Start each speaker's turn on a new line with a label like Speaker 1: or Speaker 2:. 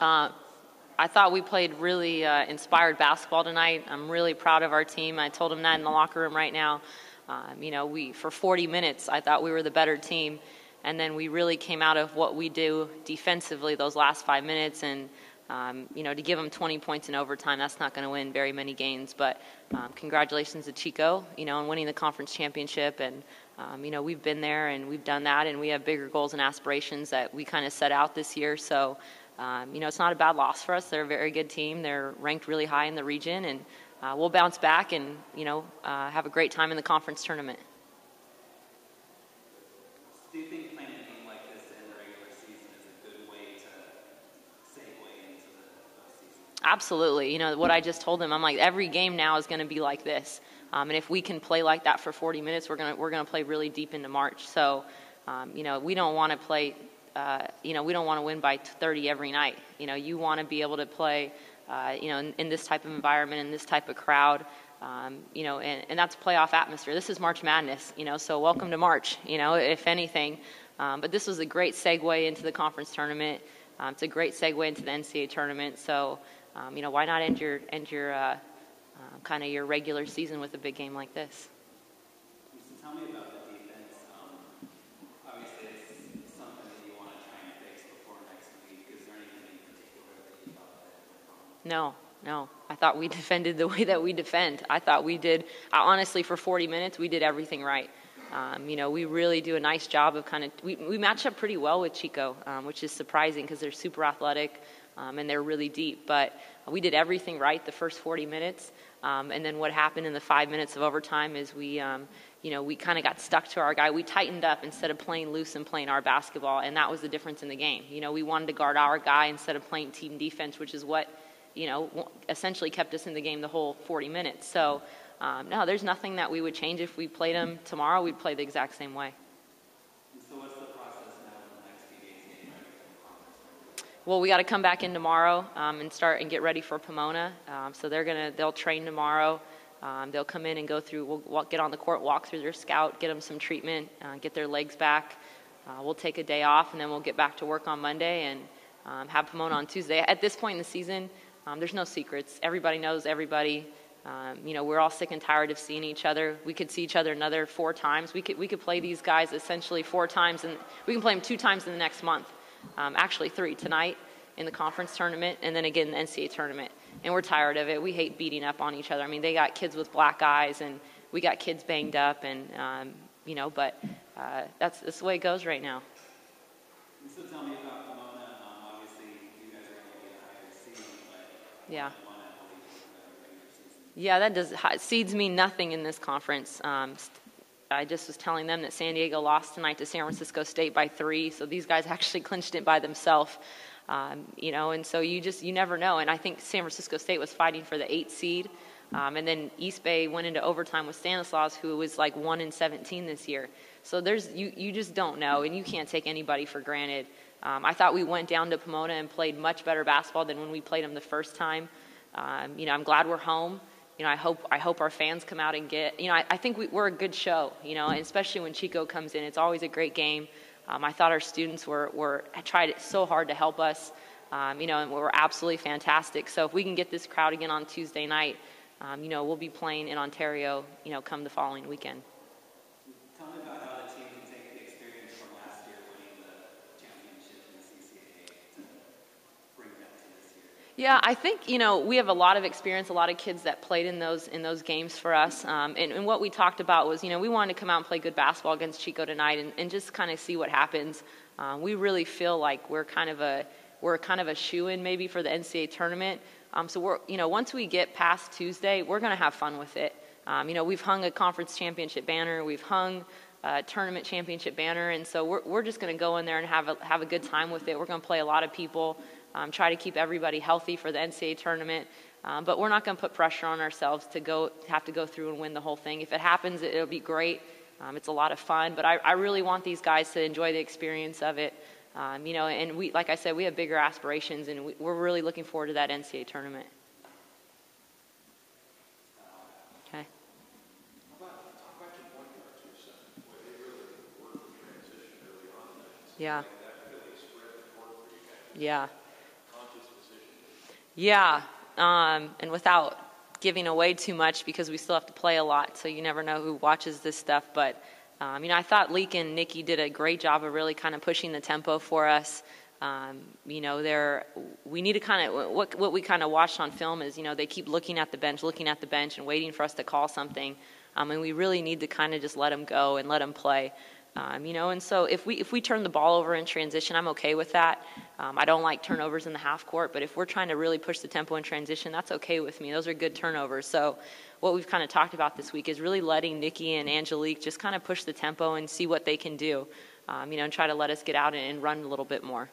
Speaker 1: I thought we played really inspired basketball tonight. I'm really proud of our team. I told them that in the locker room right now. For 40 minutes, I thought we were the better team. And then we really came out of what we do defensively those last 5 minutes. And, to give them 20 points in overtime, that's not going to win very many games. But congratulations to Chico, on winning the conference championship. And, we've been there and we've done that. And we have bigger goals and aspirations that we kind of set out this year. So, it's not a bad loss for us. They're a very good team. They're ranked really high in the region. And we'll bounce back and, have a great time in the conference tournament.
Speaker 2: Do you think playing a game like this in the regular season is a good way to segue into the postseason?
Speaker 1: Absolutely. What I just told them, I'm like, every game now is going to be like this. And if we can play like that for 40 minutes, we're going to play really deep into March. So, we don't want to play, we don't want to win by 30 every night. You want to be able to play, in this type of environment, in this type of crowd, and that's playoff atmosphere. This is March Madness, so welcome to March, if anything. But this was a great segue into the conference tournament. It's a great segue into the NCAA tournament. So, why not end your kind of your regular season with a big game like this?
Speaker 2: So tell me about the defense. Obviously, it's something that you want to try and fix before next week. Is there anything in particular that you thought that went wrong?
Speaker 1: No. I thought we defended the way that we defend. I thought we did, honestly, for 40 minutes, we did everything right. We really do a nice job of we match up pretty well with Chico, which is surprising because they're super athletic and they're really deep. But we did everything right the first 40 minutes. And then what happened in the 5 minutes of overtime is we kind of got stuck to our guy. We tightened up instead of playing loose and playing our basketball, and that was the difference in the game. We wanted to guard our guy instead of playing team defense, which is what essentially kept us in the game the whole 40 minutes. So, no, there's nothing that we would change. If we played them tomorrow, we'd play the exact same way.
Speaker 2: So what's the process now in the next few days getting ready for the conference?
Speaker 1: Well, we got to come back in tomorrow and start and get ready for Pomona. So they'll train tomorrow. They'll come in and go through, we'll get on the court, walk through their scout, get them some treatment, get their legs back. We'll take a day off, and then we'll get back to work on Monday and have Pomona on Tuesday. At this point in the season, there's no secrets. Everybody knows everybody. We're all sick and tired of seeing each other. We could see each other another 4 times. We could play these guys essentially 4 times, and we can play them 2 times in the next month. Actually 3 tonight in the conference tournament, and then again in the NCAA tournament. And we're tired of it. We hate beating up on each other. I mean, they got kids with black eyes, and we got kids banged up, and but that's the way it goes right now.
Speaker 2: So tell me about Pomona. Obviously, you guys are going to be a higher seed, but
Speaker 1: Yeah.
Speaker 2: season.
Speaker 1: Yeah, that does. Seeds mean nothing in this conference. I just was telling them that San Diego lost tonight to San Francisco State by 3, so these guys actually clinched it by themselves. And so you never know. And I think San Francisco State was fighting for the 8th seed, and then East Bay went into overtime with Stanislaus, who was like 1-17 this year. So you just don't know, and you can't take anybody for granted. I thought we went down to Pomona and played much better basketball than when we played them the first time. I'm glad we're home. I hope our fans come out and get, I think we're a good show, and especially when Chico comes in, it's always a great game. I thought our students tried so hard to help us, and were absolutely fantastic. So if we can get this crowd again on Tuesday night, we'll be playing in Ontario, come the following weekend.
Speaker 2: Tell me about how the team can take the experience from last year winning the championship in the CCAA to bring that to this year.
Speaker 1: Yeah, I think, we have a lot of experience, a lot of kids that played in those games for us. And what we talked about was, we wanted to come out and play good basketball against Chico tonight and just kind of see what happens. We really feel like we're kind of a shoo-in maybe for the NCAA tournament. So once we get past Tuesday, we're going to have fun with it. We've hung a conference championship banner, we've hung a tournament championship banner, and so we're just going to go in there and have a good time with it. We're going to play a lot of people. Try to keep everybody healthy for the NCAA tournament, but we're not going to put pressure on ourselves to have to go through and win the whole thing. If it happens, it'll be great. It's a lot of fun, but I really want these guys to enjoy the experience of it. And we, like I said, we have bigger aspirations, and we're really looking forward to that NCAA tournament. Okay.
Speaker 3: Talk about your point guards for a second. Boy, they really worked the transition early on.
Speaker 1: Yeah.
Speaker 3: That really spread the court for you guys.
Speaker 1: Yeah.
Speaker 3: Conscious
Speaker 1: Yeah, and without giving away too much, because we still have to play a lot, so you never know who watches this stuff. But, I thought Leek and Nikki did a great job of really kind of pushing the tempo for us. We need to kind of, what we kind of watched on film is, they keep looking at the bench, and waiting for us to call something. And we really need to kind of just let them go and let them play. And so if we turn the ball over in transition, I'm okay with that. I don't like turnovers in the half court, but if we're trying to really push the tempo in transition, that's okay with me. Those are good turnovers. So what we've kind of talked about this week is really letting Nikki and Angelique just kind of push the tempo and see what they can do, and try to let us get out and run a little bit more.